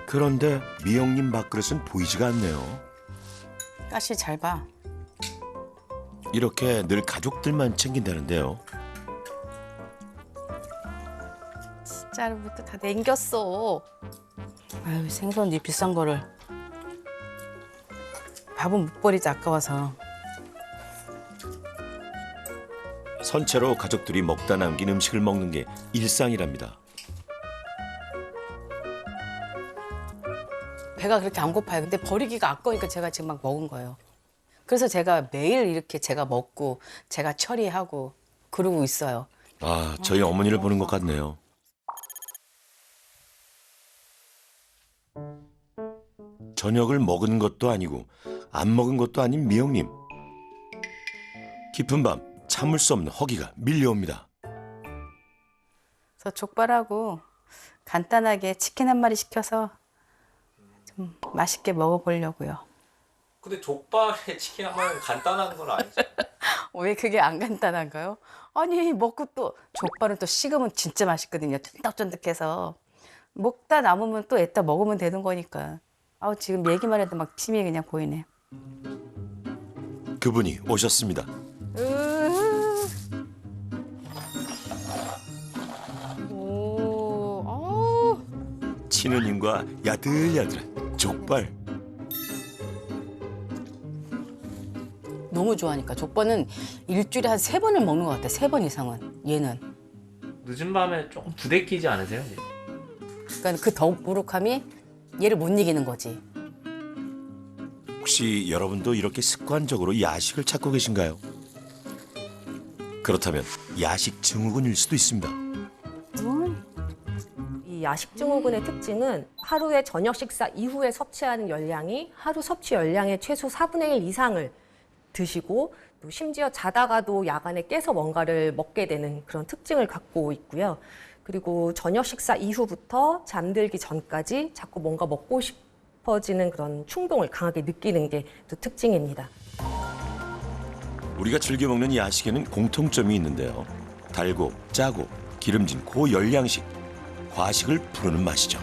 그런데 미영님 밥그릇은 보이지가 않네요. 가시 잘 봐. 이렇게 늘 가족들만 챙긴다는데요. 진짜로부터 다 남겼어. 아유, 생선 이 비싼 거를. 밥은 못 버리지, 아까워서. 선체로 가족들이 먹다 남긴 음식을 먹는 게 일상이랍니다. 배가 그렇게 안 고파요. 근데 버리기가 아까우니까 제가 지금 막 먹은 거예요. 그래서 제가 매일 이렇게 제가 먹고 제가 처리하고 그러고 있어요. 아, 저희 어머니를 보는 것 같네요. 저녁을 먹은 것도 아니고 안 먹은 것도 아닌 미영님. 깊은 밤 참을 수 없는 허기가 밀려옵니다. 그래서 족발하고 간단하게 치킨 한 마리 시켜서 좀 맛있게 먹어보려고요. 근데 족발에 치킨 한 마리는 간단한 건 아니죠? 왜 그게 안 간단한가요? 아니 먹고 또 족발은 또 식으면 진짜 맛있거든요. 쫀득쫀득해서 먹다 남으면 또 애따 먹으면 되는 거니까. 아우 지금 얘기만 해도 막 침이 그냥 보이네. 그분이 오셨습니다. 오, 어우. 친누님과 야들야들한 족발. 너무 좋아하니까 족발은 일주일에 한 3번을 먹는 것 같아. 3번 이상은 얘는. 늦은 밤에 조금 부대끼지 않으세요? 그러니까 그 더부룩함이 얘를 못 이기는 거지. 혹시 여러분도 이렇게 습관적으로 야식을 찾고 계신가요? 그렇다면 야식 증후군일 수도 있습니다. 이 야식 증후군의 특징은 하루에 저녁 식사 이후에 섭취하는 열량이 하루 섭취 열량의 최소 4분의 1 이상을 드시고 또 심지어 자다가도 야간에 깨서 뭔가를 먹게 되는 그런 특징을 갖고 있고요. 그리고 저녁 식사 이후부터 잠들기 전까지 자꾸 뭔가 먹고 싶어지는 그런 충동을 강하게 느끼는 게 또 특징입니다. 우리가 즐겨 먹는 야식에는 공통점이 있는데요. 달고 짜고 기름진 고열량식, 과식을 부르는 맛이죠.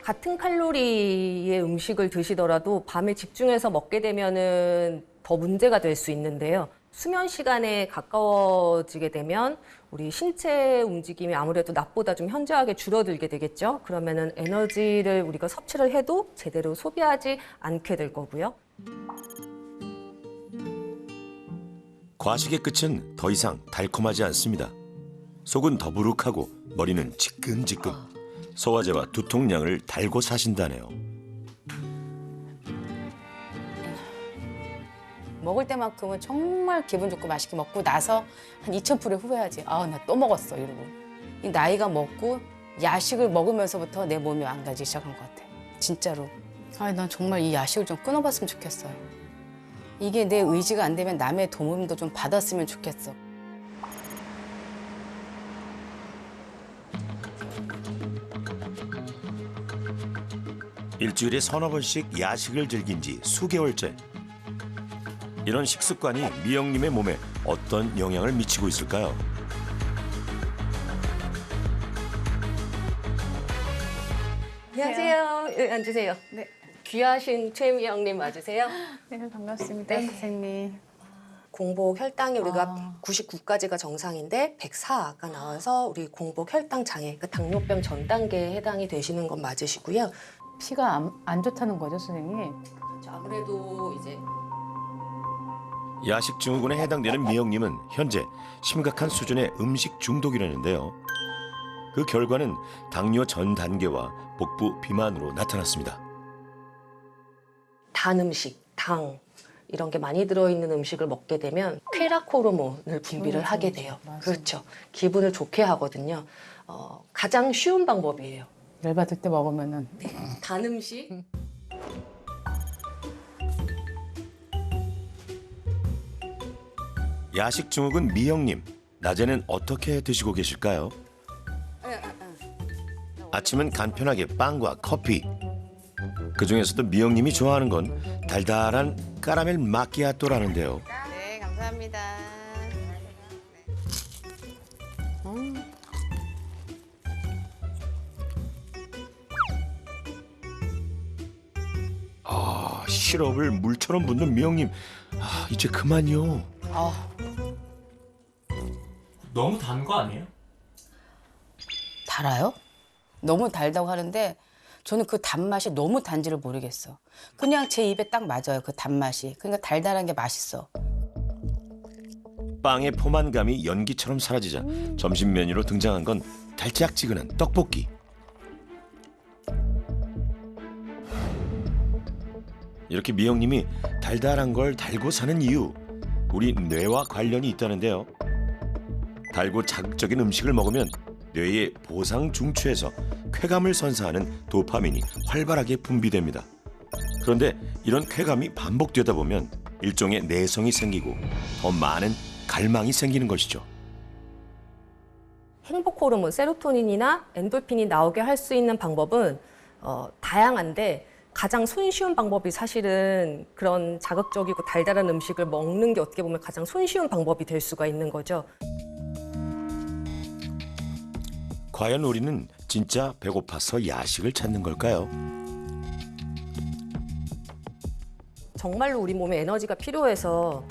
같은 칼로리의 음식을 드시더라도 밤에 집중해서 먹게 되면은 더 문제가 될 수 있는데요. 수면 시간에 가까워지게 되면 우리 신체 움직임이 아무래도 낮보다 좀 현저하게 줄어들게 되겠죠. 그러면은 에너지를 우리가 섭취를 해도 제대로 소비하지 않게 될 거고요. 과식의 끝은 더 이상 달콤하지 않습니다. 속은 더부룩하고 머리는 지끈지끈. 소화제와 두통약을 달고 사신다네요. 먹을 때만큼은 정말 기분 좋고 맛있게 먹고 나서 한 2000%에 후회하지. 아, 나 또 먹었어 이러고. 이 나이가 먹고 야식을 먹으면서부터 내 몸이 망가지기 시작한 것 같아. 진짜로. 아, 난 정말 이 야식을 좀 끊어봤으면 좋겠어요. 이게 내 의지가 안 되면 남의 도움도 좀 받았으면 좋겠어. 일주일에 서너 번씩 야식을 즐긴 지 수개월째. 이런 식습관이 미영님의 몸에 어떤 영향을 미치고 있을까요? 안녕하세요. 네, 앉으세요. 네. 귀하신 최미영님 맞으세요? 네, 반갑습니다, 선생님. 공복 혈당이 우리가 99까지가 정상인데 104가 나와서 우리 공복 혈당 장애, 그 당뇨병 전 단계에 해당이 되시는 건 맞으시고요. 피가 안 좋다는 거죠, 선생님? 아무래도 이제 야식 증후군에 해당되는 미영님은 현재 심각한 수준의 음식 중독이라는데요. 그 결과는 당뇨 전 단계와 복부 비만으로 나타났습니다. 단 음식, 당 이런 게 많이 들어있는 음식을 먹게 되면 쾌락 호르몬을 분비를 하게 돼요. 맞아요. 그렇죠. 기분을 좋게 하거든요. 가장 쉬운 방법이에요. 열받을 때 먹으면은. 단 음식. 야식 증후군 미영님, 낮에는 어떻게 드시고 계실까요? 아침은 간편하게 빵과 커피. 그중에서도 미영님이 좋아하는 건 달달한 까라멜 마끼아또라는데요. 네, 감사합니다. 시럽을 물처럼 붓는 미영님. 아, 이제 그만요. 아, 너무 단 거 아니에요? 달아요? 너무 달다고 하는데 저는 그 단맛이 너무 단지를 모르겠어. 그냥 제 입에 딱 맞아요, 그 단맛이. 그러니까 달달한 게 맛있어. 빵의 포만감이 연기처럼 사라지자 점심 메뉴로 등장한 건 달짝지근한 떡볶이. 이렇게 미영님이 달달한 걸 달고 사는 이유, 우리 뇌와 관련이 있다는데요. 달고 자극적인 음식을 먹으면 뇌의 보상 중추에서 쾌감을 선사하는 도파민이 활발하게 분비됩니다. 그런데 이런 쾌감이 반복되다 보면 일종의 내성이 생기고 더 많은 갈망이 생기는 것이죠. 행복 호르몬 세로토닌이나 엔돌핀이 나오게 할 수 있는 방법은 다양한데 가장 손쉬운 방법이 사실은 그런 자극적이고 달달한 음식을 먹는 게 어떻게 보면 가장 손쉬운 방법이 될 수가 있는 거죠. 과연 우리는 진짜 배고파서 야식을 찾는 걸까요? 정말로 우리 몸에 에너지가 필요해서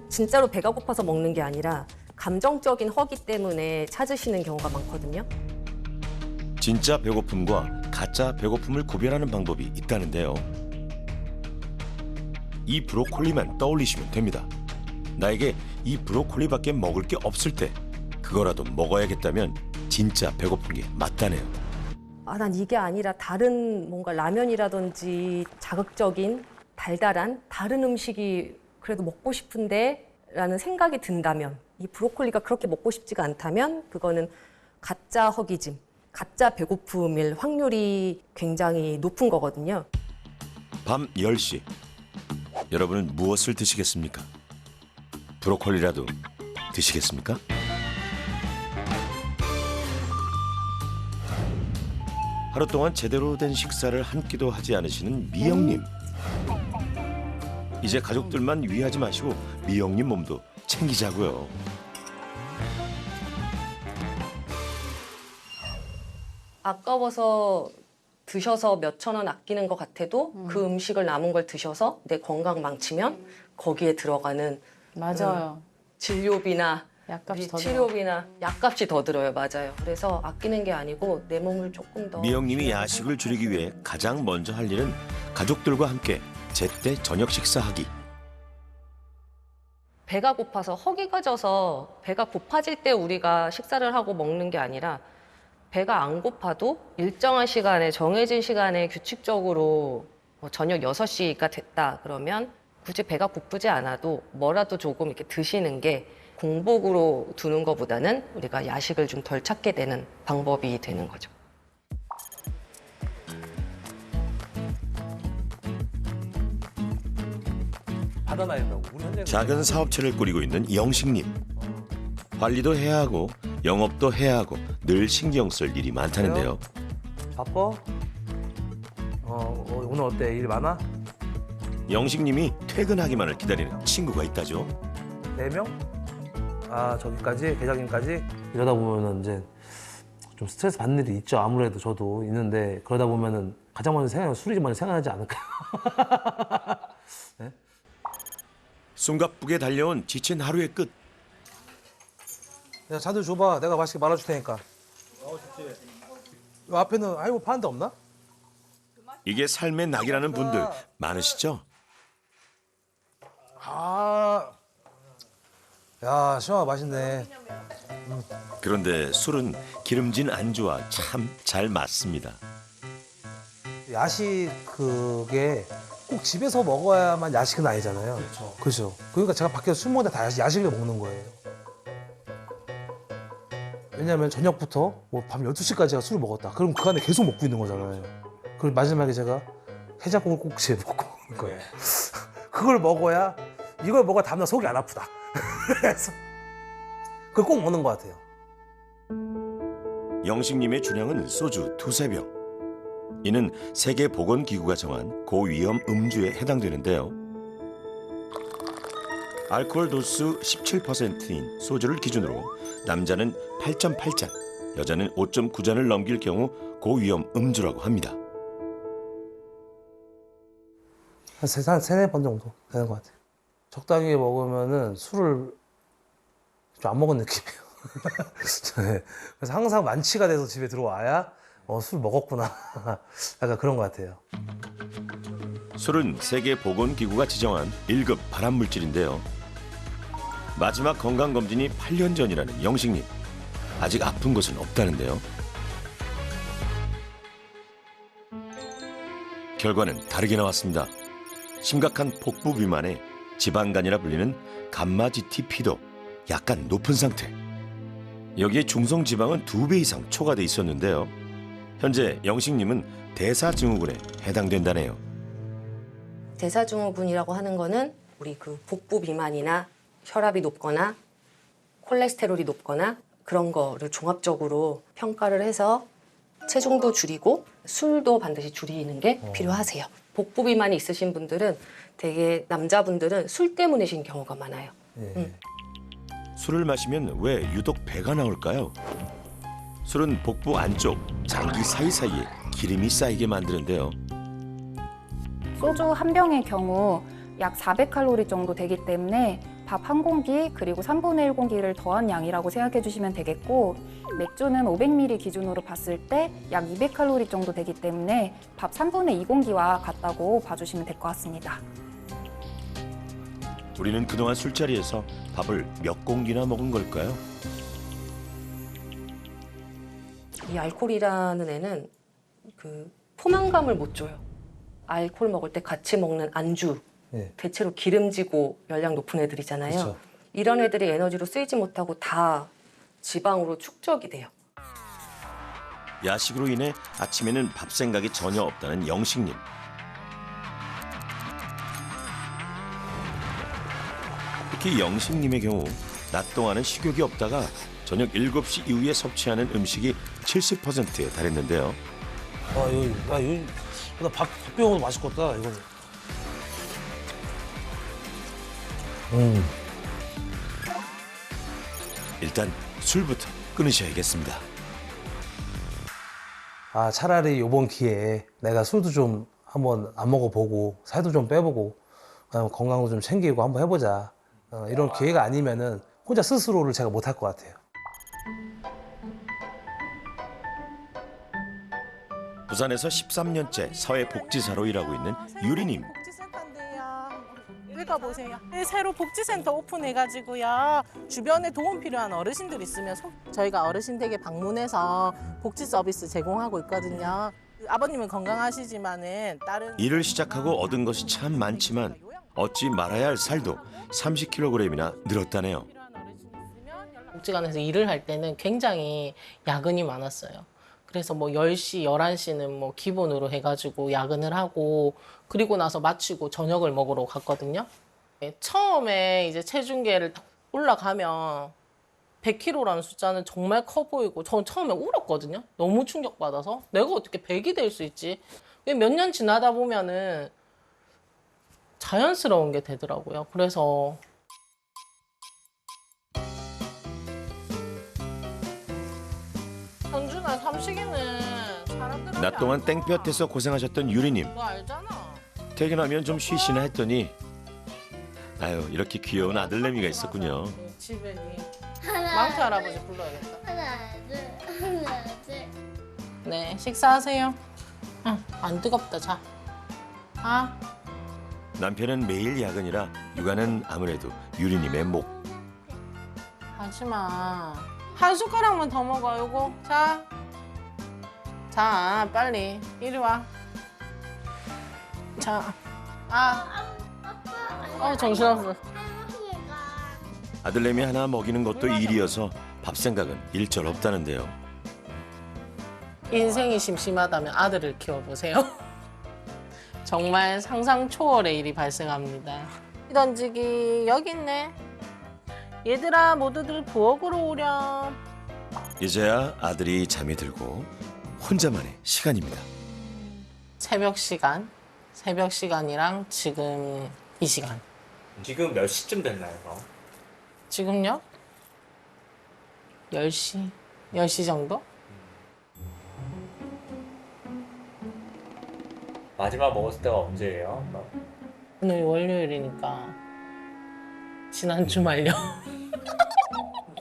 진짜로 배가 고파서 먹는 게 아니라 감정적인 허기 때문에 찾으시는 경우가 많거든요. 진짜 배고픔과 가짜 배고픔을 구별하는 방법이 있다는데요. 이 브로콜리만 떠올리시면 됩니다. 나에게 이 브로콜리밖에 먹을 게 없을 때 그거라도 먹어야겠다면 진짜 배고픈 게 맞다네요. 난 이게 아니라 다른 뭔가 라면이라든지 자극적인 달달한 다른 음식이 그래도 먹고 싶은데 라는 생각이 든다면, 이 브로콜리가 그렇게 먹고 싶지가 않다면 그거는 가짜 허기짐, 가짜 배고픔일 확률이 굉장히 높은 거거든요. 밤 10시 여러분은 무엇을 드시겠습니까? 브로콜리라도 드시겠습니까? 하루 동안 제대로 된 식사를 한 끼도 하지 않으시는 미영님. 이제 가족들만 위하지 마시고 미영님 몸도 챙기자고요. 아까워서 드셔서 몇천 원 아끼는 것 같아도 그 음식을 남은 걸 드셔서 내 건강 망치면 거기에 들어가는 맞아요. 진료비나 약값이 더 들어. 치료비나 약값이 더 들어요. 맞아요. 그래서 아끼는 게 아니고 내 몸을 조금 더 미영님이 야식을 줄이기 위해 가장 먼저 할 일은 가족들과 함께 제때 저녁 식사하기. 배가 고파서 허기가 져서 배가 고파질 때 우리가 식사를 하고 먹는 게 아니라 배가 안 고파도 일정한 시간에 정해진 시간에 규칙적으로 저녁 6시가 됐다 그러면 굳이 배가 고프지 않아도 뭐라도 조금 이렇게 드시는 게 공복으로 두는 것보다는 우리가 야식을 좀 덜 찾게 되는 방법이 되는 거죠. 받아놔야 된다고. 우리 현재 작은 사업체를 꾸리고 있는 영식님. 관리도 해야 하고 영업도 해야 하고 늘 신경 쓸 일이 많다는데요. 바빠? 오늘 어때? 일 많아? 영식님이 퇴근하기만을 기다리는 친구가 있다죠. 4명? 아 저기까지? 계장님까지? 이러다 보면은 이제 좀 스트레스 받는 일이 있죠. 아무래도 저도 있는데 그러다 보면은 가장 먼저 생각하는 술이 먼저 생각나지 않을까요? 네? 숨가쁘게 달려온 지친 하루의 끝. 야 잔들 줘봐. 내가 맛있게 말아줄 테니까. 요 앞에는 아이고 파는 데 없나? 이게 삶의 낙이라는 분들 많으시죠? 아, 야 시원하 맛있네. 그런데 술은 기름진 안주와 참 잘 맞습니다. 야식 그게 꼭 집에서 먹어야만 야식은 아니잖아요. 그렇죠. 그러니까 제가 밖에서 술 먹는데 다 야식을 먹는 거예요. 왜냐하면 저녁부터 뭐 밤 12시까지 제가 술을 먹었다. 그럼 그 안에 계속 먹고 있는 거잖아요. 그리고 마지막에 제가 해장국을 꼭 집에 먹고 먹는 거예요. 그걸 먹어야 이걸 먹어야 다음날 속이 안 아프다. 그래서 그걸 꼭 먹는 것 같아요. 영식님의 주량은 소주 2~3병. 이는 세계보건기구가 정한 고위험 음주에 해당되는데요. 알코올 도수 17%인 소주를 기준으로 남자는 8.8잔, 여자는 5.9잔을 넘길 경우 고위험 음주라고 합니다. 한 세네 번 정도 되는 것 같아요. 적당히 먹으면은 술을 좀 안 먹은 느낌이에요. 네. 그래서 항상 만취가 돼서 집에 들어와야 술 먹었구나. 약간 그런 것 같아요. 술은 세계보건기구가 지정한 1급 발암물질인데요. 마지막 건강검진이 8년 전이라는 영식님. 아직 아픈 것은 없다는데요. 결과는 다르게 나왔습니다. 심각한 복부 비만에 지방간이라 불리는 감마-GTP도 약간 높은 상태. 여기에 중성지방은 2배 이상 초과돼 있었는데요. 현재 영식님은 대사증후군에 해당된다네요. 대사증후군이라고 하는 거는 우리 그 복부 비만이나 혈압이 높거나 콜레스테롤이 높거나 그런 거를 종합적으로 평가를 해서 체중도 줄이고 술도 반드시 줄이는 게 필요하세요. 복부 비만이 있으신 분들은 되게 남자분들은 술 때문이신 경우가 많아요. 예. 술을 마시면 왜 유독 배가 나올까요? 술은 복부 안쪽 장기 사이사이에 기름이 쌓이게 만드는데요. 소주 한 병의 경우 약 400칼로리 정도 되기 때문에 밥 한 공기 그리고 3분의 1 공기를 더한 양이라고 생각해 주시면 되겠고, 맥주는 500ml 기준으로 봤을 때 약 200칼로리 정도 되기 때문에 밥 3분의 2 공기와 같다고 봐주시면 될 것 같습니다. 우리는 그동안 술자리에서 밥을 몇 공기나 먹은 걸까요? 이 알코올이라는 애는 그 포만감을 못 줘요. 알코올 먹을 때 같이 먹는 안주, 예. 대체로 기름지고 열량 높은 애들이잖아요. 그렇죠. 이런 애들이 에너지로 쓰이지 못하고 다 지방으로 축적이 돼요. 야식으로 인해 아침에는 밥 생각이 전혀 없다는 영식님. 특히 영식님의 경우 낮 동안은 식욕이 없다가 저녁 7시 이후에 섭취하는 음식이 70%에 달했는데요. 이거 밥 비워도 맛있겠다, 이거. 일단 술부터 끊으셔야겠습니다. 차라리 이번 기회에 내가 술도 좀 한번 안 먹어보고 살도 좀 빼보고 그다음에 건강도 좀 챙기고 한번 해보자. 이런 기회가 아니면은 혼자 스스로를 제가 못할 것 같아요. 부산에서 13년째 사회복지사로 일하고 있는 유리님. 복지센터인데요. 여기 가보세요. 새로 복지센터 오픈해가지고요. 주변에 도움 필요한 어르신들 있으면 저희가 어르신 댁에 방문해서 복지 서비스 제공하고 있거든요. 아버님은 건강하시지만은 다른 일을 시작하고 얻은 것이 참 많지만 얻지 말아야 할 살도 30kg이나 늘었다네요. 복지관에서 일을 할 때는 굉장히 야근이 많았어요. 그래서 뭐 10시, 11시는 뭐 기본으로 해가지고 야근을 하고 그리고 나서 마치고 저녁을 먹으러 갔거든요. 처음에 이제 체중계를 딱 올라가면 100kg라는 숫자는 정말 커 보이고 전 처음에 울었거든요. 너무 충격받아서 내가 어떻게 100이 될 수 있지? 몇 년 지나다 보면은 자연스러운 게 되더라고요. 그래서 현준아, 삼식이는 사람들한테 낮 동안 땡볕에서 고생하셨던 유리님. 너 알잖아. 퇴근하면 좀 쉬시나 했더니 아유 이렇게 귀여운 아들내미가 있었군요. 집에 망태 할아버지 불러야겠다. 하나, 둘. 네, 식사하세요. 응, 안 뜨겁다, 자. 남편은 매일 야근이라 육아는 아무래도 유리님의 목. 하지마. 한 숟가락만 더 먹어, 요거. 자. 자, 빨리. 이리 와. 자. 정신없어. 아들내미 하나 먹이는 것도 일이어서 밥 생각은 일절 없다는데요. 인생이 심심하다면 아들을 키워보세요. 정말 상상 초월의 일이 발생합니다. 던지기 여기 있네. 얘들아 모두들 부엌으로 오렴. 이제야 아들이 잠이 들고 혼자만의 시간입니다. 새벽 시간이랑 지금 이 시간. 지금 몇 시쯤 됐나요, 그럼? 지금요? 10시 정도? 마지막 먹었을 때가 언제예요? 그럼? 오늘 월요일이니까 지난 주말요.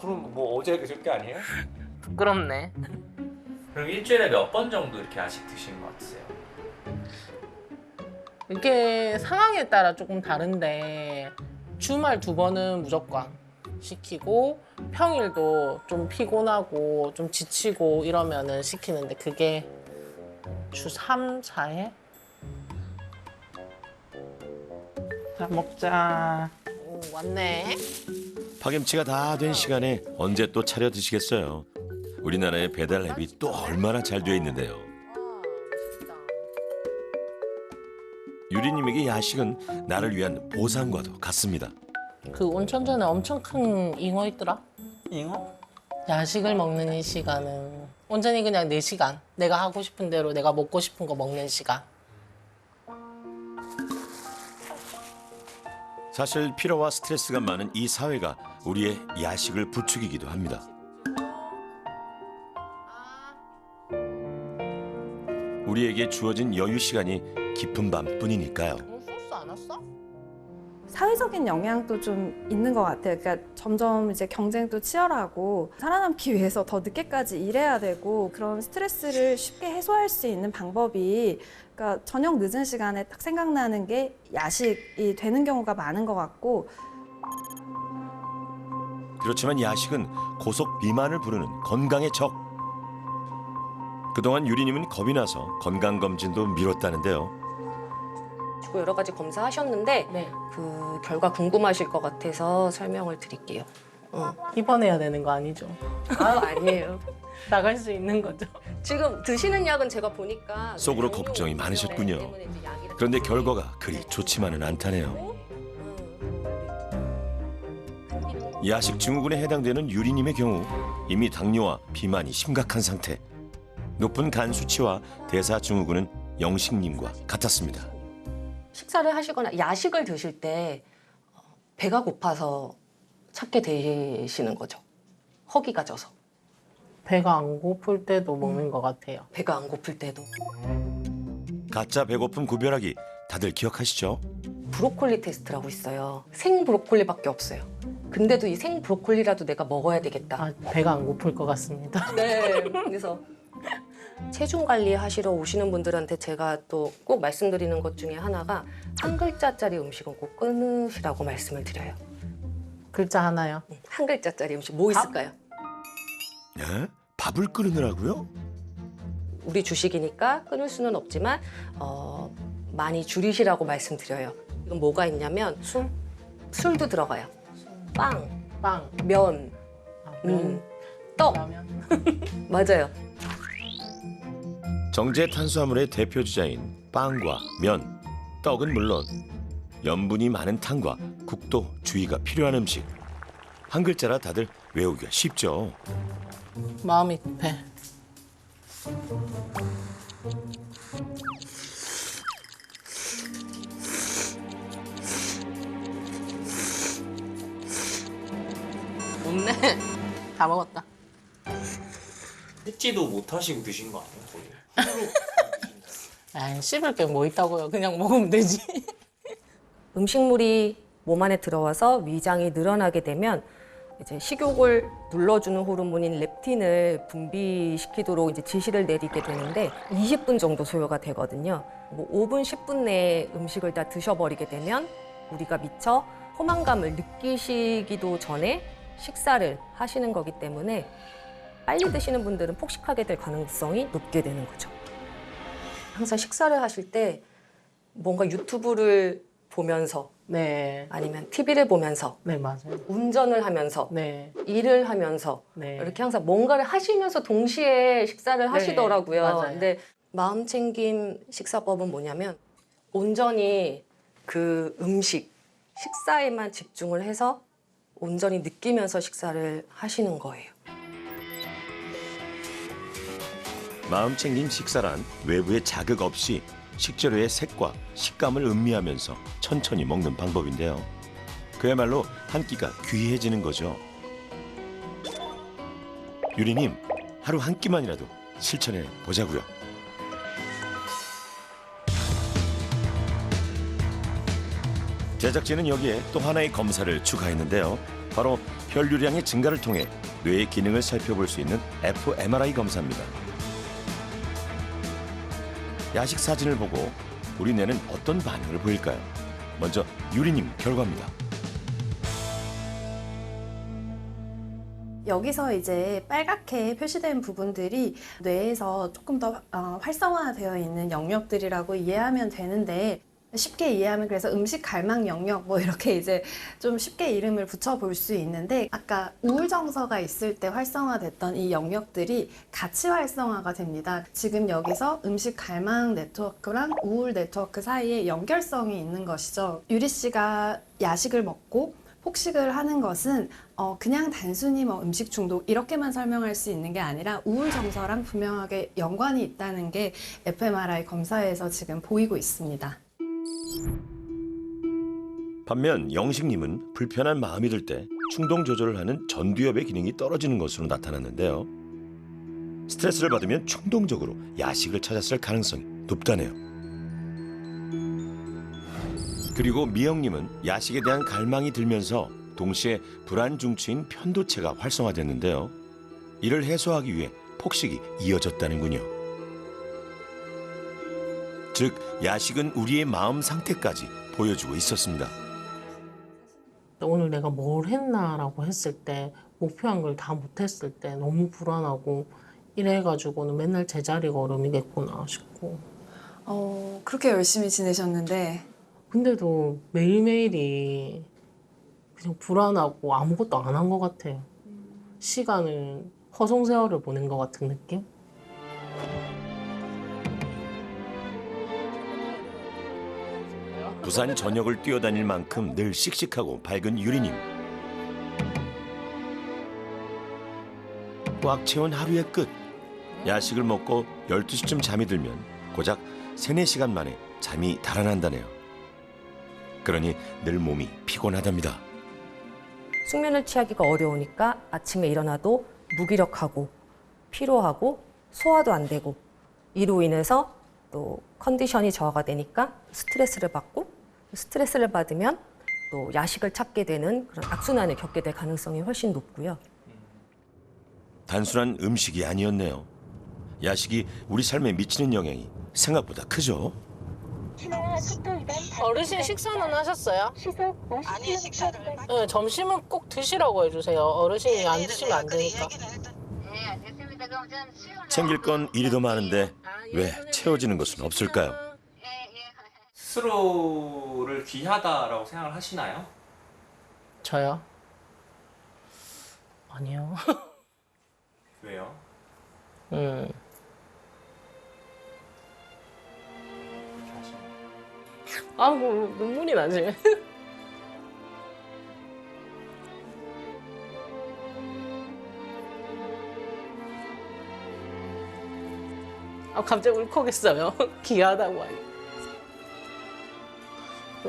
그럼 뭐 어제 그저께 아니에요? 부끄럽네. 그럼 일주일에 몇 번 정도 이렇게 야식 드시는 것 같으세요? 이게 상황에 따라 조금 다른데 주말 2번은 무조건 시키고 평일도 좀 피곤하고 좀 지치고 이러면은 시키는데 그게 주 3, 4회? 자 먹자. 오, 왔네. 파김치가 다 된 시간에 언제 또 차려 드시겠어요? 우리나라의 배달 앱이 또 얼마나 잘 되어 있는데요. 유리님에게 야식은 나를 위한 보상과도 같습니다. 그 온천전에 엄청 큰 잉어 있더라. 잉어? 야식을 먹는 이 시간은 온전히 그냥 내 시간. 내가 하고 싶은 대로 내가 먹고 싶은 거 먹는 시간. 사실 피로와 스트레스가 많은 이 사회가 우리의 야식을 부추기기도 합니다. 우리에게 주어진 여유 시간이 깊은 밤뿐이니까요. 소스 안 왔어? 사회적인 영향도 좀 있는 것 같아요. 그러니까 점점 이제 경쟁도 치열하고 살아남기 위해서 더 늦게까지 일해야 되고 그런 스트레스를 쉽게 해소할 수 있는 방법이 그러니까 저녁 늦은 시간에 딱 생각나는 게 야식이 되는 경우가 많은 것 같고 그렇지만 야식은 고속 비만을 부르는 건강의 적. 그동안 유리님은 겁이 나서 건강검진도 미뤘다는데요. 여러 가지 검사하셨는데 네. 그 결과 궁금하실 것 같아서 설명을 드릴게요. 입원해야 되는 거 아니죠? 아니에요. 나갈 수 있는 거죠? 지금 드시는 약은 제가 보니까 속으로 걱정이 많으셨군요. 그런데 결과가 그리 좋지만은 않다네요. 야식 증후군에 해당되는 유리님의 경우 이미 당뇨와 비만이 심각한 상태. 높은 간 수치와 대사 증후군은 영식님과 같았습니다. 식사를 하시거나 야식을 드실 때 배가 고파서 찾게 되시는 거죠. 허기가 져서. 배가 안 고플 때도 먹는 것 같아요. 배가 안 고플 때도. 가짜 배고픔 구별하기 다들 기억하시죠? 브로콜리 테스트라고 있어요. 생 브로콜리밖에 없어요. 근데도 이 생 브로콜리라도 내가 먹어야 되겠다. 아, 배가 안 고플 것 같습니다. 네. 그래서 체중 관리 하시러 오시는 분들한테 제가 또 꼭 말씀드리는 것 중에 하나가 한 글자짜리 음식은 꼭 끊으시라고 말씀을 드려요. 글자 하나요? 한 글자짜리 음식 뭐 있을까요? 네? 밥을 끓이느라고요? 우리 주식이니까 끊을 수는 없지만 많이 줄이시라고 말씀드려요. 이건 뭐가 있냐면 술도 들어가요. 빵, 면, 떡. 맞아요. 정제 탄수화물의 대표 주자인 빵과 면, 떡은 물론 염분이 많은 탕과 국도 주의가 필요한 음식. 한 글자라 다들 외우기가 쉽죠. 마음이 급해. 없네. 다 먹었다. 씻지도 못하시고 드신 거 아니에요? 거의? 아, 씹을 게 뭐 있다고요. 그냥 먹으면 되지. 음식물이 몸 안에 들어와서 위장이 늘어나게 되면 이제 식욕을 눌러주는 호르몬인 렙틴을 분비시키도록 이제 지시를 내리게 되는데 20분 정도 소요가 되거든요. 뭐 5분, 10분 내에 음식을 다 드셔버리게 되면 우리가 미처 포만감을 느끼시기도 전에 식사를 하시는 거기 때문에 빨리 드시는 분들은 폭식하게 될 가능성이 높게 되는 거죠. 항상 식사를 하실 때 뭔가 유튜브를 보면서 네. 아니면 TV를 보면서 네, 맞아요. 운전을 하면서 네. 일을 하면서 네. 이렇게 항상 뭔가를 하시면서 동시에 식사를 하시더라고요. 맞아요. 근데 마음챙김 식사법은 뭐냐면 온전히 그 음식, 식사에만 집중을 해서 온전히 느끼면서 식사를 하시는 거예요. 마음 챙긴 식사란 외부의 자극 없이 식재료의 색과 식감을 음미하면서 천천히 먹는 방법인데요. 그야말로 한 끼가 귀해지는 거죠. 유리님, 하루 한 끼만이라도 실천해 보자고요. 제작진은 여기에 또 하나의 검사를 추가했는데요. 바로 혈류량의 증가를 통해 뇌의 기능을 살펴볼 수 있는 fMRI 검사입니다. 야식 사진을 보고 우리 뇌는 어떤 반응을 보일까요? 먼저 유리님 결과입니다. 여기서 이제 빨갛게 표시된 부분들이 뇌에서 조금 더 활성화되어 있는 영역들이라고 이해하면 되는데, 쉽게 이해하면 그래서 음식 갈망 영역 뭐 이렇게 이제 좀 쉽게 이름을 붙여볼 수 있는데, 아까 우울 정서가 있을 때 활성화됐던 이 영역들이 같이 활성화가 됩니다. 지금 여기서 음식 갈망 네트워크랑 우울 네트워크 사이에 연결성이 있는 것이죠. 유리 씨가 야식을 먹고 폭식을 하는 것은 그냥 단순히 뭐 음식 중독 이렇게만 설명할 수 있는 게 아니라 우울 정서랑 분명하게 연관이 있다는 게 fMRI 검사에서 지금 보이고 있습니다. 반면 영식님은 불편한 마음이 들 때 충동 조절을 하는 전두엽의 기능이 떨어지는 것으로 나타났는데요. 스트레스를 받으면 충동적으로 야식을 찾았을 가능성이 높다네요. 그리고 미영님은 야식에 대한 갈망이 들면서 동시에 불안 중추인 편도체가 활성화됐는데요. 이를 해소하기 위해 폭식이 이어졌다는군요. 즉 야식은 우리의 마음 상태까지 보여주고 있었습니다. 오늘 내가 뭘 했나라고 했을 때 목표한 걸 다 못했을 때 너무 불안하고 이래가지고는 맨날 제자리 걸음이겠구나 싶고. 그렇게 열심히 지내셨는데 근데도 매일매일이 그냥 불안하고 아무것도 안 한 것 같아요. 시간을 허송세월을 보낸 것 같은 느낌? 부산 전역을 뛰어다닐 만큼 늘 씩씩하고 밝은 유리님. 꽉 채운 하루의 끝. 야식을 먹고 12시쯤 잠이 들면 고작 3-4시간 만에 잠이 달아난다네요. 그러니 늘 몸이 피곤하답니다. 숙면을 취하기가 어려우니까 아침에 일어나도 무기력하고 피로하고 소화도 안 되고, 이로 인해서 또 컨디션이 저하가 되니까 스트레스를 받고, 스트레스를 받으면 또 야식을 찾게 되는 그런 악순환을 겪게 될 가능성이 훨씬 높고요. 단순한 음식이 아니었네요. 야식이 우리 삶에 미치는 영향이 생각보다 크죠. 어르신 식사는 하셨어요? 아니 식사를 네, 점심은 꼭 드시라고 해주세요. 어르신이 안 드시면 안 되니까. 네 알겠습니다. 그럼 저는 수요일 챙길 건 이리도 많은데 왜 채워지는 것은 없을까요? 스스로를 귀하다라고 생각을 하시나요? 저요? 아니요. 왜요? 아이고 눈물이 나지. 갑자기 울컥했어요. 귀하다고 하니.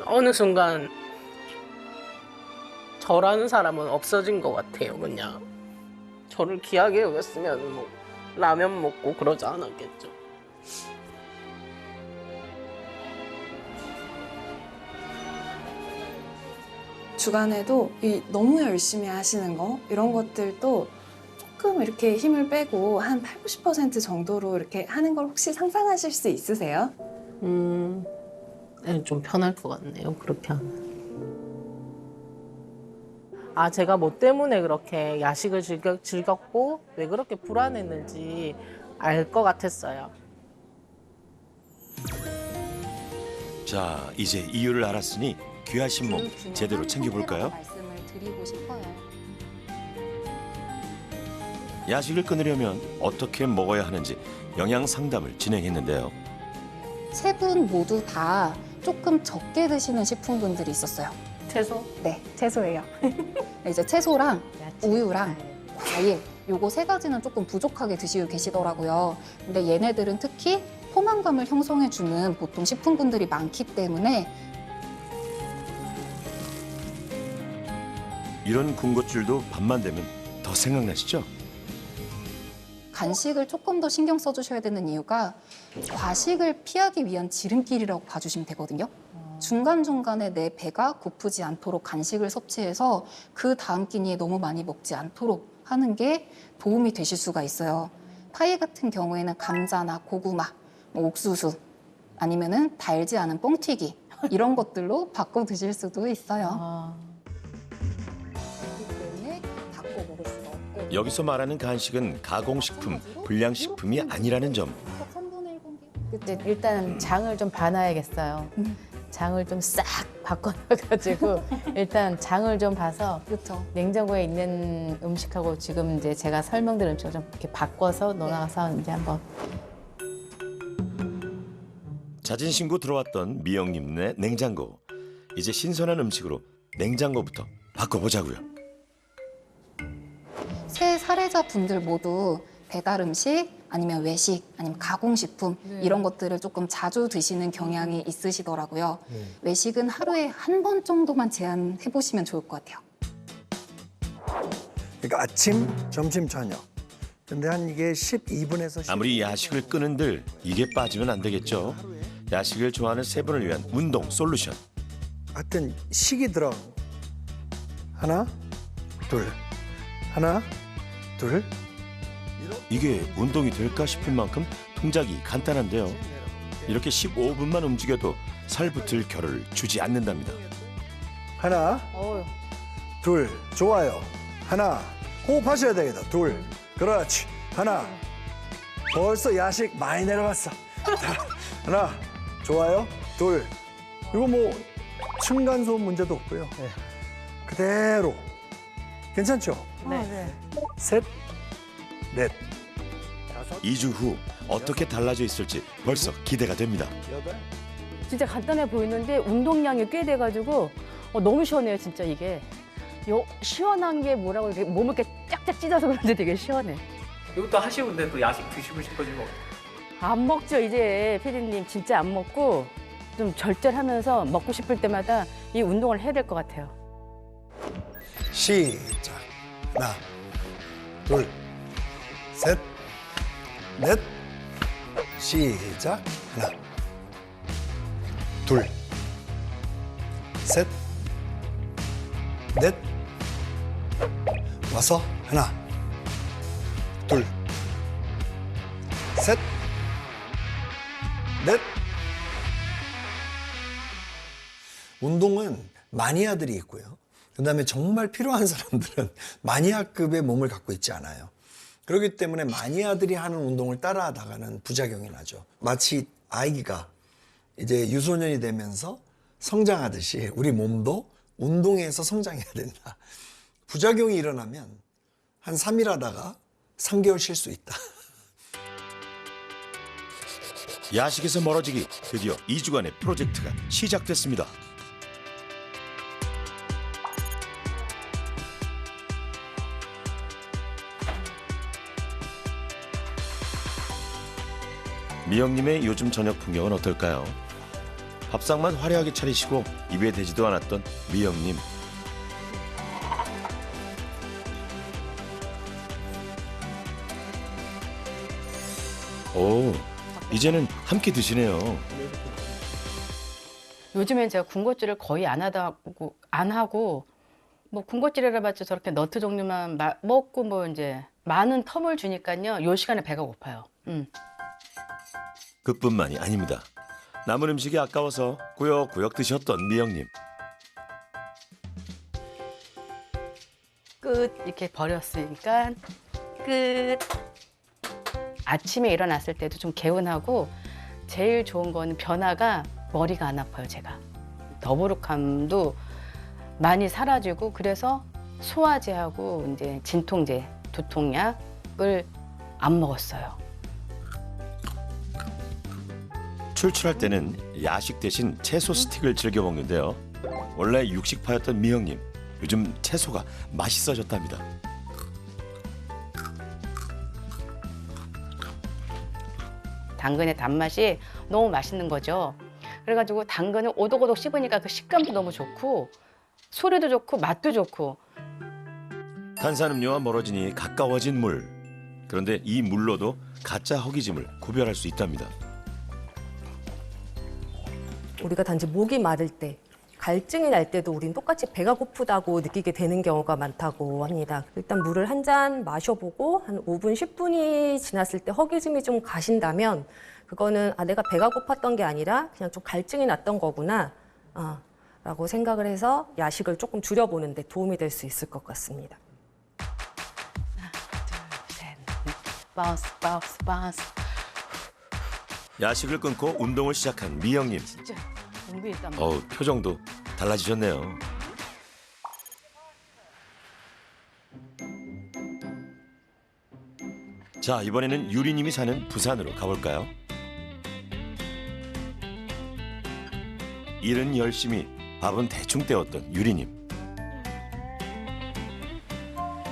어느 순간 저라는 사람은 없어진 것 같아요. 그냥 저를 귀하게 여겼으면 뭐 라면 먹고 그러지 않았겠죠. 주간에도 이 너무 열심히 하시는 거 이런 것들도 조금 이렇게 힘을 빼고 한 80~90% 정도로 이렇게 하는 걸 혹시 상상하실 수 있으세요? 네, 좀 편할 것 같네요. 그렇게 하면. 제가 뭐 때문에 그렇게 야식을 즐겼고 왜 그렇게 불안했는지 알 것 같았어요. 자, 이제 이유를 알았으니 귀하신 몸 제대로 챙겨볼까요? 말씀을 드리고 싶어요. 야식을 끊으려면 어떻게 먹어야 하는지 영양 상담을 진행했는데요. 세 분 모두 다 조금 적게 드시는 식품군들이 있었어요. 채소? 네, 채소예요. 이제 채소랑 우유랑 과일 요거 세 가지는 조금 부족하게 드시고 계시더라고요. 근데 얘네들은 특히 포만감을 형성해주는 보통 식품군들이 많기 때문에 이런 군것질도 밤만 되면 더 생각나시죠? 간식을 조금 더 신경 써주셔야 되는 이유가 과식을 피하기 위한 지름길이라고 봐주시면 되거든요. 중간중간에 내 배가 고프지 않도록 간식을 섭취해서 그 다음 끼니에 너무 많이 먹지 않도록 하는 게 도움이 되실 수가 있어요. 파이 같은 경우에는 감자나 고구마, 뭐 옥수수 아니면은 달지 않은 뻥튀기 이런 것들로 바꿔 드실 수도 있어요. 그렇기 때문에 바꿔 먹을 수가 없고. 여기서 말하는 간식은 가공식품, 불량식품이 아니라는 점. 근데 일단 장을 좀 봐놔야겠어요. 장을 좀 싹 바꿔놔가지고 일단 장을 좀 봐서 그렇죠. 냉장고에 있는 음식하고 지금 이제 제가 설명드린 음식을 좀 이렇게 바꿔서 넣어놔서 이제 한번. 잦은 신고 들어왔던 미영님네 냉장고. 이제 신선한 음식으로 냉장고부터 바꿔보자고요. 새 사례자분들 모두 배달 음식 아니면 외식 아니면 가공식품 이런 것들을 조금 자주 드시는 경향이 있으시더라고요. 외식은 하루에 한 번 정도만 제한해 보시면 좋을 것 같아요. 그러니까 아침, 점심, 저녁. 근데 한 이게 12분에서 아무리 야식을 끄는들 이게 빠지면 안 되겠죠. 야식을 좋아하는 세 분을 위한 운동 솔루션. 하여튼 식이 들어. 하나, 둘. 하나, 둘. 이게 운동이 될까 싶을 만큼 동작이 간단한데요. 이렇게 15분만 움직여도 살붙을 겨를 주지 않는답니다. 하나, 둘. 좋아요. 하나. 호흡하셔야 되겠다. 둘. 그렇지. 하나. 벌써 야식 많이 내려갔어. 하나. 좋아요. 둘. 이거 뭐 층간소음 문제도 없고요. 그대로. 괜찮죠? 네. 셋, 넷, 2주 후 어떻게 달라져 있을지 벌써 기대가 됩니다. 진짜 간단해 보이는데 운동량이 꽤 돼가지고 너무 시원해요 진짜 이게. 시원한 게 뭐라고 이렇게 몸을 이렇게 쫙쫙 찢어서 그런데 되게 시원해. 이것도 하시는데 또 야식 드시고 싶어지면 안 먹죠 이제 피디님 진짜 안 먹고 좀 절절하면서 먹고 싶을 때마다 이 운동을 해야 될 것 같아요. 시작. 하나, 둘, 셋, 넷. 시작. 하나, 둘, 셋, 넷. 와서 하나, 둘, 셋, 넷. 운동은 마니아들이 있고요. 그다음에 정말 필요한 사람들은 마니아급의 몸을 갖고 있지 않아요. 그렇기 때문에 마니아들이 하는 운동을 따라하다가는 부작용이 나죠. 마치 아이가 이제 유소년이 되면서 성장하듯이 우리 몸도 운동해서 성장해야 된다. 부작용이 일어나면 한 3일 하다가 3개월 쉴 수 있다. 야식에서 멀어지기 드디어 2주간의 프로젝트가 시작됐습니다. 미영님의 요즘 저녁 풍경은 어떨까요? 밥상만 화려하게 차리시고 입에 대지도 않았던 미영님. 오, 이제는 함께 드시네요. 요즘엔 제가 군것질을 거의 안 하고 뭐 군것질이라 봤자 저렇게 너트 종류만 먹고 뭐 이제 많은 텀을 주니까요. 요 시간에 배가 고파요. 그뿐만이 아닙니다. 남은 음식이 아까워서 꾸역꾸역 드셨던 미영님. 끝 이렇게 버렸으니까 끝. 아침에 일어났을 때도 좀 개운하고 제일 좋은 거는 변화가 머리가 안 아파요 제가. 더부룩함도 많이 사라지고 그래서 소화제하고 이제 진통제, 두통약을 안 먹었어요. 출출할 때는 야식 대신 채소 스틱을 즐겨 먹는데요. 원래 육식파였던 미영님, 요즘 채소가 맛있어졌답니다. 당근의 단맛이 너무 맛있는 거죠. 그래가지고 당근을 오독오독 씹으니까 그 식감도 너무 좋고 소리도 좋고 맛도 좋고. 탄산음료와 멀어지니 가까워진 물. 그런데 이 물로도 가짜 허기짐을 구별할 수 있답니다. 우리가 단지 목이 마를 때, 갈증이 날 때도 우린 똑같이 배가 고프다고 느끼게 되는 경우가 많다고 합니다. 일단 물을 한 잔 마셔보고 한 5분, 10분이 지났을 때 허기짐이 좀 가신다면 그거는 내가 배가 고팠던 게 아니라 그냥 좀 갈증이 났던 거구나 라고 생각을 해서 야식을 조금 줄여보는 데 도움이 될 수 있을 것 같습니다. 바운스 바운스 바운스. 야식을 끊고 운동을 시작한 미영님. 진짜 준비 일단. 표정도 달라지셨네요. 자, 이번에는 유리님이 사는 부산으로 가볼까요? 일은 열심히, 밥은 대충 때웠던 유리님.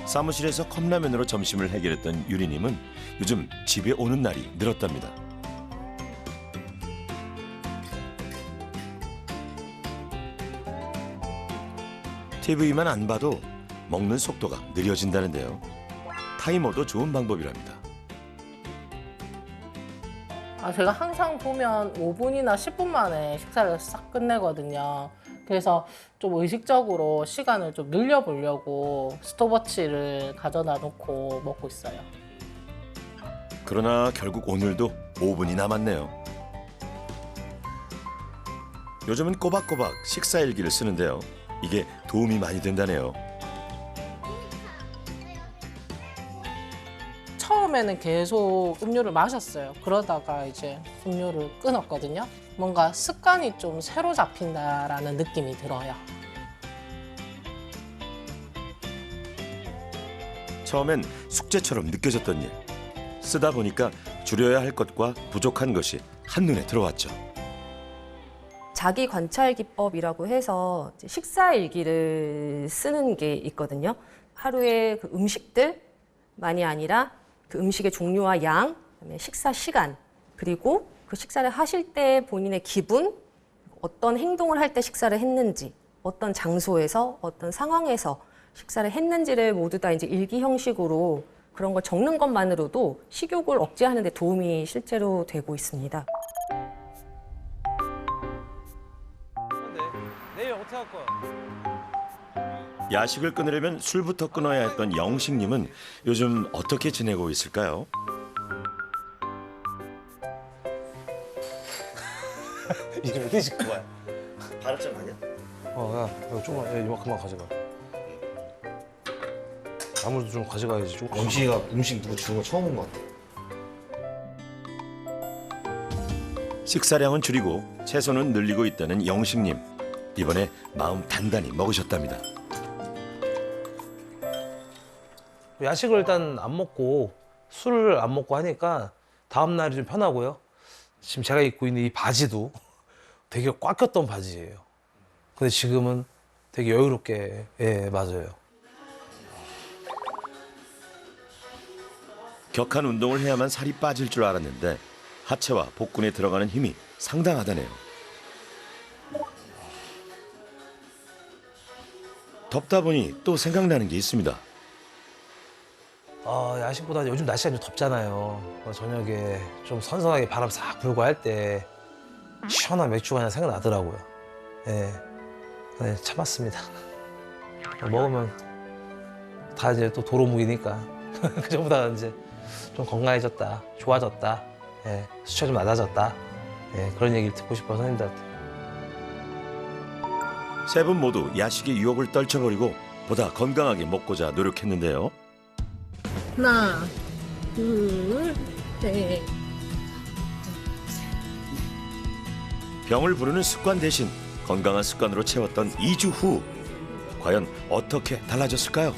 사무실에서 컵라면으로 점심을 해결했던 유리님은 요즘 집에 오는 날이 늘었답니다. TV만 안 봐도 먹는 속도가 느려진다는데요. 타이머도 좋은 방법이랍니다. 제가 항상 보면 5분이나 10분 만에 식사를 싹 끝내거든요. 그래서 좀 의식적으로 시간을 좀 늘려보려고 스톱워치를 가져다 놓고 먹고 있어요. 그러나 결국 오늘도 5분이 남았네요. 요즘은 꼬박꼬박 식사일기를 쓰는데요. 이게 도움이 많이 된다네요. 처음에는 계속 음료를 마셨어요. 그러다가 이제 음료를 끊었거든요. 뭔가 습관이 좀 새로 잡힌다라는 느낌이 들어요. 처음엔 숙제처럼 느껴졌던 일. 쓰다 보니까 줄여야 할 것과 부족한 것이 한눈에 들어왔죠. 자기 관찰 기법이라고 해서 식사 일기를 쓰는 게 있거든요. 하루에 그 음식들만이 아니라 그 음식의 종류와 양, 그다음에 식사 시간, 그리고 그 식사를 하실 때 본인의 기분, 어떤 행동을 할 때 식사를 했는지, 어떤 장소에서, 어떤 상황에서 식사를 했는지를 모두 다 이제 일기 형식으로 그런 걸 적는 것만으로도 식욕을 억제하는 데 도움이 실제로 되고 있습니다. 내일 어떻게 할 거야? 야식을 끊으려면 술부터 끊어야 했던 영식님은 요즘 어떻게 지내고 있을까요? 이게 몇 개씩 거야? 반쯤 아니야? 야, 이거 조금만, 이만큼만 가져가. 아무래도 좀 가져가야지. 좀. 영식이가 음식 누구 주는 거 처음 본 것 같아. 식사량은 줄이고 채소는 늘리고 있다는 영식님. 이번에 마음 단단히 먹으셨답니다. 야식을 일단 안 먹고 술을 안 먹고 하니까 다음 날이 좀 편하고요. 지금 제가 입고 있는 이 바지도 되게 꽉 꼈던 바지예요. 근데 지금은 되게 여유롭게, 맞아요. 격한 운동을 해야만 살이 빠질 줄 알았는데 하체와 복근에 들어가는 힘이 상당하다네요. 덥다 보니 또 생각나는 게 있습니다. 야식보다 요즘 날씨가 좀 덥잖아요. 저녁에 좀 선선하게 바람 싹 불고 할 때 시원한 맥주가 그냥 생각나더라고요. 네, 참았습니다. 먹으면 다 이제 또 도루묵이니까 그전보다 이제 좀 건강해졌다, 좋아졌다, 수치 좀 낮아졌다, 그런 얘기를 듣고 싶어서 선생님들한테. 세 분 모두 야식의 유혹을 떨쳐버리고 보다 건강하게 먹고자 노력했는데요. 하나, 둘, 셋. 병을 부르는 습관 대신 건강한 습관으로 채웠던 2주 후 과연 어떻게 달라졌을까요?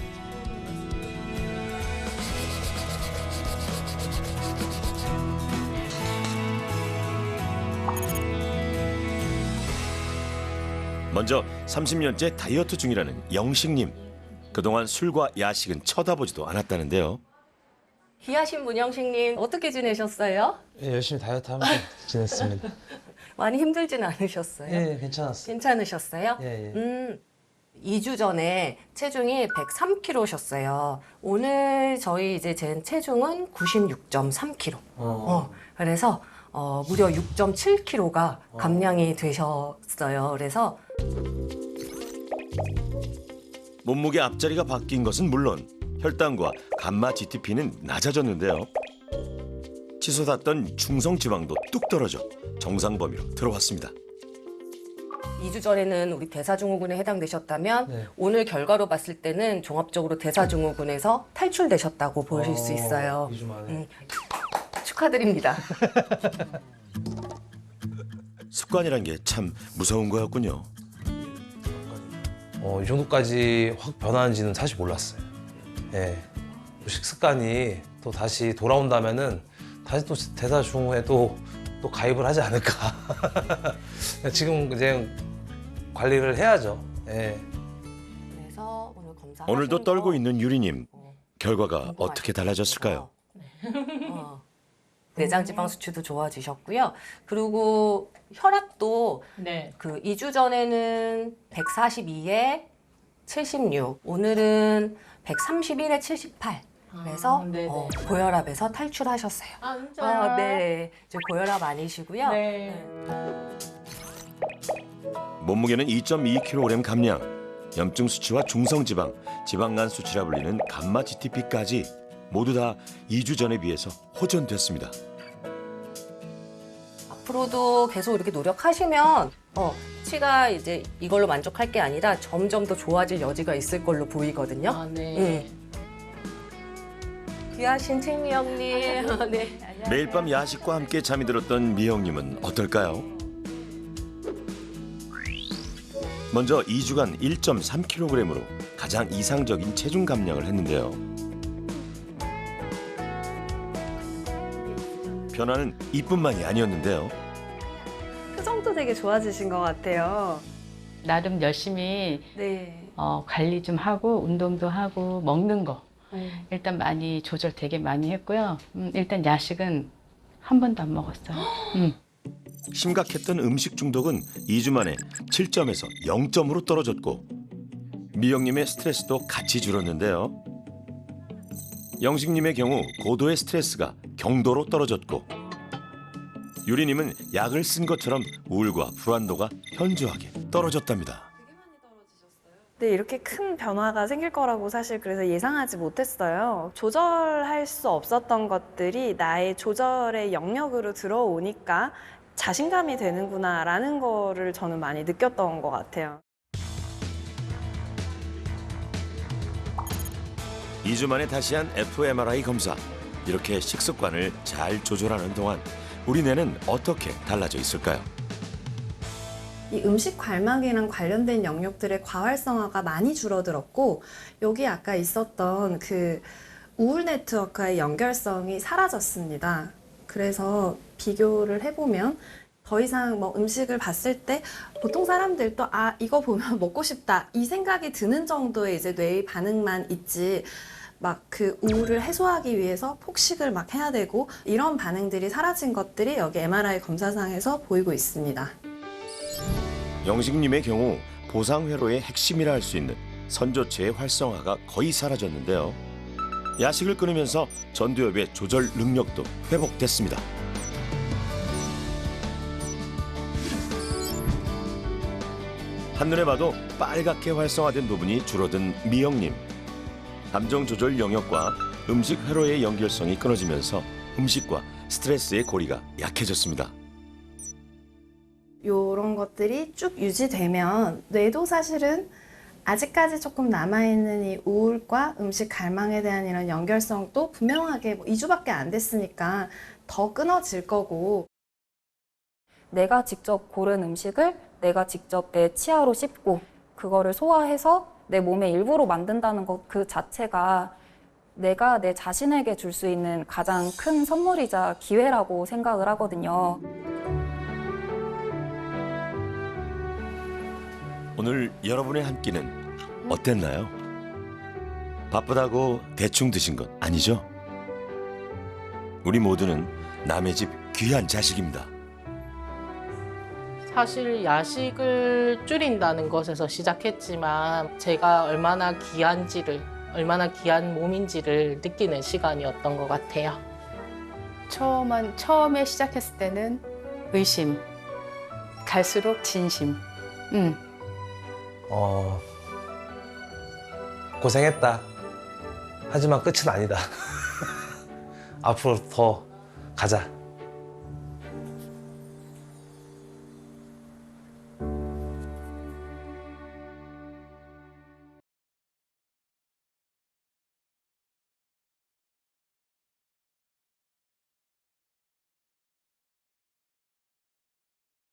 먼저 30년째 다이어트 중이라는 영식님. 그동안 술과 야식은 쳐다보지도 않았다는데요. 귀하신 문영식님 어떻게 지내셨어요? 열심히 다이어트하면서 지냈습니다. 많이 힘들지는 않으셨어요? 괜찮았어요. 괜찮으셨어요? 2주 전에 체중이 103kg셨어요. 오늘 저희 이제 제 체중은 96.3kg. 그래서 무려 6.7kg가 감량이 되셨어요. 그래서 몸무게 앞자리가 바뀐 것은 물론 혈당과 감마 GTP는 낮아졌는데요. 치솟았던 중성 지방도 뚝 떨어져 정상 범위로 들어왔습니다. 2주 전에는 우리 대사증후군에 해당되셨다면 네. 오늘 결과로 봤을 때는 종합적으로 대사증후군에서 탈출되셨다고 보실 수 있어요. 2주 만에. 축하드립니다. 습관이란 게 참 무서운 거였군요. 이 정도까지 확 변하는지는 사실 몰랐어요. 예. 식습관이 또 다시 돌아온다면은 다시 또 대사증후에 또 가입을 하지 않을까. 지금 이제 관리를 해야죠. 예. 그래서 오늘 검사 오늘도 떨고 있는 유리님. 결과가 어떻게 달라졌을까요? 내장 지방 수치도 좋아지셨고요. 그리고 혈압도 네. 그 2주 전에는 142에 76, 오늘은 131에 78. 그래서 고혈압에서 탈출하셨어요. 아, 진짜요? 네. 이제 고혈압 아니시고요. 네. 몸무게는 2.2kg 감량, 염증 수치와 중성지방, 지방간 수치라 불리는 감마 GTP까지 모두 다 2주 전에 비해서 호전됐습니다. 앞으로도 계속 이렇게 노력하시면 수치가 이제 이걸로 만족할 게 아니라 점점 더 좋아질 여지가 있을 걸로 보이거든요. 아, 네. 귀하신 최미 형님. 네. 매일 밤 야식과 함께 잠이 들었던 미영님은 어떨까요? 먼저 2주간 1.3kg으로 가장 이상적인 체중 감량을 했는데요. 변화는 이뿐만이 아니었는데요. 표정도 되게 좋아지신 것 같아요. 나름 열심히 네. 관리 좀 하고 운동도 하고 먹는 거 일단 많이 조절 되게 많이 했고요. 일단 야식은 한 번도 안 먹었어요. 심각했던 음식 중독은 2주 만에 7점에서 0점으로 떨어졌고 미영님의 스트레스도 같이 줄었는데요. 영식님의 경우 고도의 스트레스가 경도로 떨어졌고 유리님은 약을 쓴 것처럼 우울과 불안도가 현저하게 떨어졌답니다. 네, 이렇게 큰 변화가 생길 거라고 사실 그래서 예상하지 못했어요. 조절할 수 없었던 것들이 나의 조절의 영역으로 들어오니까 자신감이 되는구나라는 거를 저는 많이 느꼈던 것 같아요. 2주 만에 다시 한 fMRI 검사. 이렇게 식습관을 잘 조절하는 동안 우리 뇌는 어떻게 달라져 있을까요? 이 음식 관망이랑 관련된 영역들의 과활성화가 많이 줄어들었고 여기 아까 있었던 그 우울 네트워크의 연결성이 사라졌습니다. 그래서 비교를 해보면 더 이상 뭐 음식을 봤을 때 보통 사람들도 이거 보면 먹고 싶다 이 생각이 드는 정도의 이제 뇌의 반응만 있지 막 그 우울을 해소하기 위해서 폭식을 막 해야 되고 이런 반응들이 사라진 것들이 여기 MRI 검사상에서 보이고 있습니다. 영식님의 경우 보상회로의 핵심이라 할 수 있는 선조체의 활성화가 거의 사라졌는데요. 야식을 끊으면서 전두엽의 조절 능력도 회복됐습니다. 한눈에 봐도 빨갛게 활성화된 부분이 줄어든 미영님. 감정 조절 영역과 음식 회로의 연결성이 끊어지면서 음식과 스트레스의 고리가 약해졌습니다. 이런 것들이 쭉 유지되면 뇌도 사실은 아직까지 조금 남아있는 이 우울과 음식 갈망에 대한 이런 연결성도 분명하게 2주밖에 안 됐으니까 더 끊어질 거고 내가 직접 고른 음식을 내가 직접 내 치아로 씹고 그거를 소화해서 내 몸의 일부로 만든다는 것 그 자체가 내가 내 자신에게 줄 수 있는 가장 큰 선물이자 기회라고 생각을 하거든요. 오늘 여러분의 한 끼는 어땠나요? 바쁘다고 대충 드신 건 아니죠? 우리 모두는 남의 집 귀한 자식입니다. 사실 야식을 줄인다는 것에서 시작했지만 제가 얼마나 귀한지를, 얼마나 귀한 몸인지를 느끼는 시간이었던 것 같아요. 처음에 시작했을 때는 의심, 갈수록 진심. 고생했다. 하지만 끝은 아니다. 앞으로 더 가자.